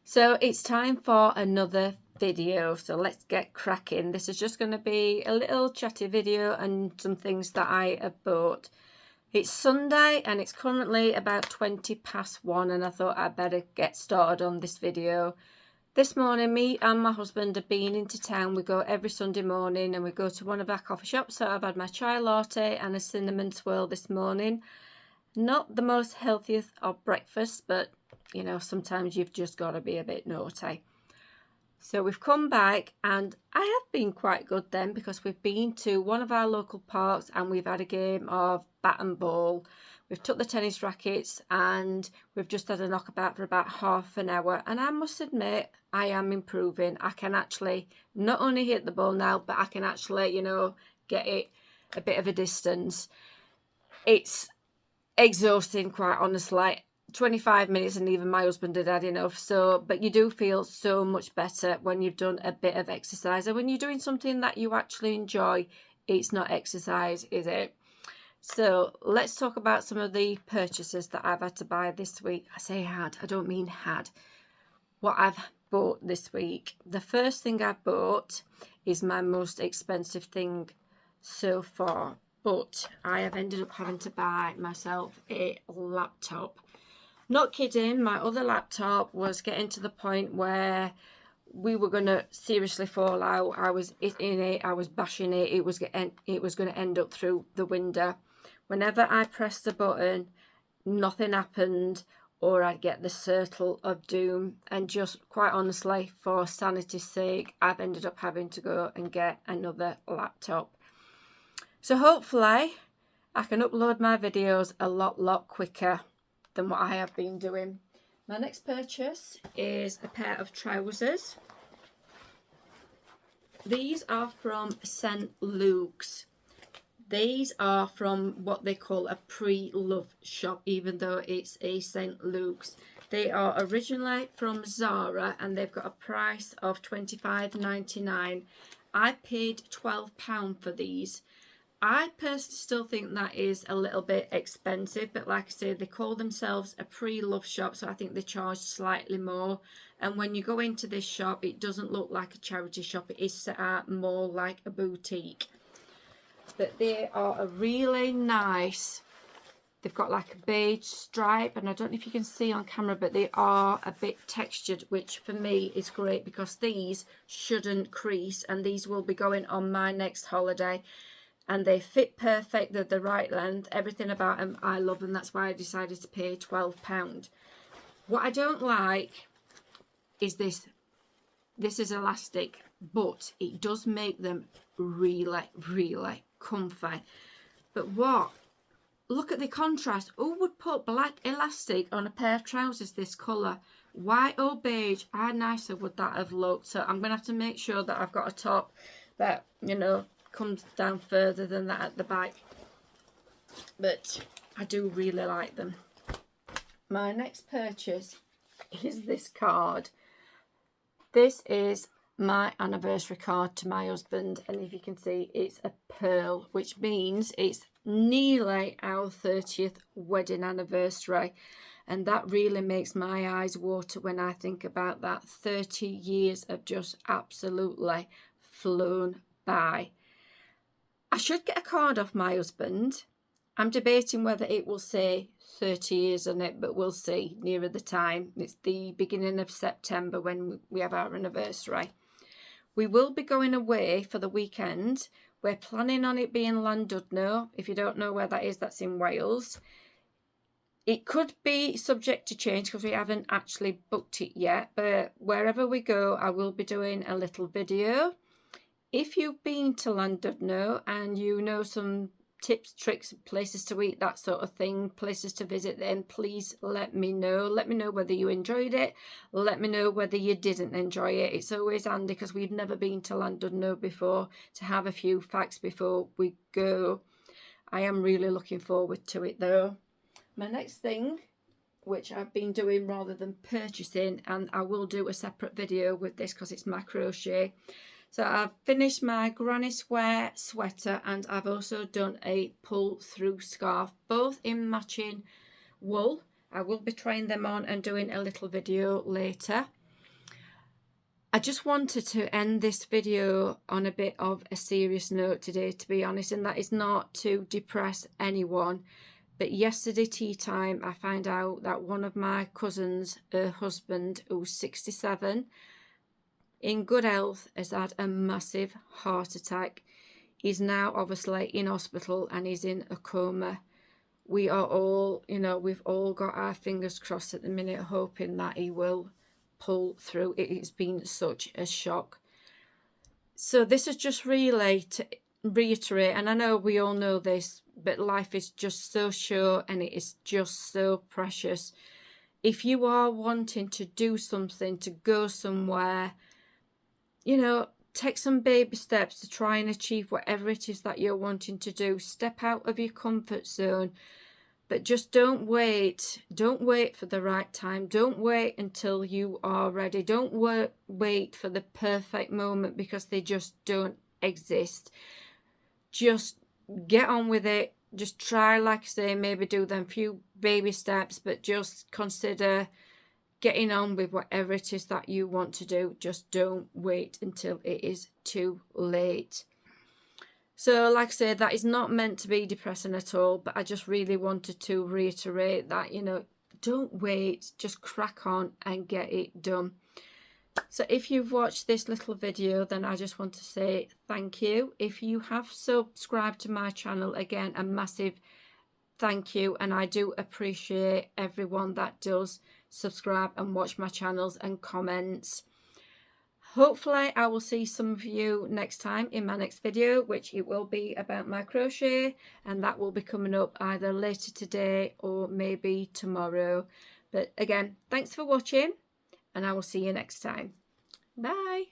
So it's time for another video, so let's get cracking. This is just going to be a little chatty video and some things that I have bought. It's Sunday and it's currently about 1:20 and I thought I'd better get started on this video. This morning, me and my husband have been into town. We go every Sunday morning and we go to one of our coffee shops. So I've had my chai latte and a cinnamon swirl this morning. Not the most healthiest of breakfast, but you know, sometimes you've just got to be a bit naughty. So we've come back and I have been quite good then, because we've been to one of our local parks and we've had a game of bat and ball. We've took the tennis rackets and we've just had a knockabout for about half an hour, and I must admit I am improving. I can actually not only hit the ball now, but I can actually, you know, get it a bit of a distance. It's exhausting, quite honestly. 25 minutes and even my husband had enough. So, but you do feel so much better when you've done a bit of exercise, and when you're doing something that you actually enjoy. It's not exercise, is it? So let's talk about some of the purchases that I've had to buy this week. I say had, I don't mean had. What I've bought this week. The first thing I bought is my most expensive thing so far, but I have ended up having to buy myself a laptop. Not kidding, my other laptop was getting to the point where we were going to seriously fall out. I was in it, I was bashing it, it was going to end up through the window. Whenever I pressed the button, nothing happened, or I'd get the circle of doom. And just quite honestly, for sanity's sake, I've ended up having to go and get another laptop. So hopefully I can upload my videos a lot quicker than what I have been doing. My next purchase is a pair of trousers. These are from St. Luke's. These are from what they call a pre-love shop, even though it's a St. Luke's. They are originally from Zara and they've got a price of £25.99. I paid £12 for these. I personally still think that is a little bit expensive, but like I say, they call themselves a pre-love shop, so I think they charge slightly more. And when you go into this shop, it doesn't look like a charity shop. It is set out more like a boutique. But they are a really nice, they've got like a beige stripe, and I don't know if you can see on camera, but they are a bit textured, which for me is great because these shouldn't crease, and these will be going on my next holiday. And they fit perfect, they're the right length, everything about them I love, and that's why I decided to pay £12. What I don't like is this is elastic, but it does make them really comfy. But look at the contrast. Who would put black elastic on a pair of trousers this colour? White or beige, how nicer would that have looked? So I'm going to have to make sure that I've got a top that, you know, comes down further than that at the back, but I do really like them. My next purchase is this card. This is my anniversary card to my husband, and if you can see, it's a pearl, which means it's nearly our 30th wedding anniversary, and that really makes my eyes water when I think about that. 30 years have just absolutely flown by. I should get a card off my husband. I'm debating whether it will say 30 years on it, but we'll see nearer the time. It's the beginning of September when we have our anniversary. We will be going away for the weekend. We're planning on it being Llandudno. If you don't know where that is, that's in Wales. It could be subject to change because we haven't actually booked it yet, but wherever we go, I will be doing a little video. If you've been to Llandudno and you know some tips, tricks, places to eat, that sort of thing, places to visit, then please let me know. Let me know whether you enjoyed it. Let me know whether you didn't enjoy it. It's always handy because we've never been to Llandudno before, to have a few facts before we go. I am really looking forward to it though. My next thing, which I've been doing rather than purchasing, and I will do a separate video with this because it's my crochet. So I've finished my granny square sweater, and I've also done a pull through scarf, both in matching wool. I will be trying them on and doing a little video later. I just wanted to end this video on a bit of a serious note today, to be honest, and that is not to depress anyone. But yesterday tea time, I found out that one of my cousins, her husband, who's 67, in good health, has had a massive heart attack. He's now obviously in hospital and he's in a coma. We are all, we've all got our fingers crossed at the minute, hoping that he will pull through. It's been such a shock. So this is just really to reiterate, and I know we all know this, but life is just so short and it is just so precious. If you are wanting to do something, to go somewhere, take some baby steps to try and achieve whatever it is that you're wanting to do. Step out of your comfort zone, but just don't wait. Don't wait for the right time. Don't wait until you are ready. Don't wait for the perfect moment, because they just don't exist. Just get on with it. Just try, like I say, maybe do them few baby steps, but just consider getting on with whatever it is that you want to do. Just don't wait until it is too late. So like I said, that is not meant to be depressing at all, but I just really wanted to reiterate that, don't wait, just crack on and get it done. So if you've watched this little video, then I just want to say thank you. If you have subscribed to my channel, again, a massive thank you. And I do appreciate everyone that does subscribe and watch my channels and comments. Hopefully I will see some of you next time in my next video, which it will be about my crochet, and that will be coming up either later today or maybe tomorrow. But again, thanks for watching, and I will see you next time. Bye.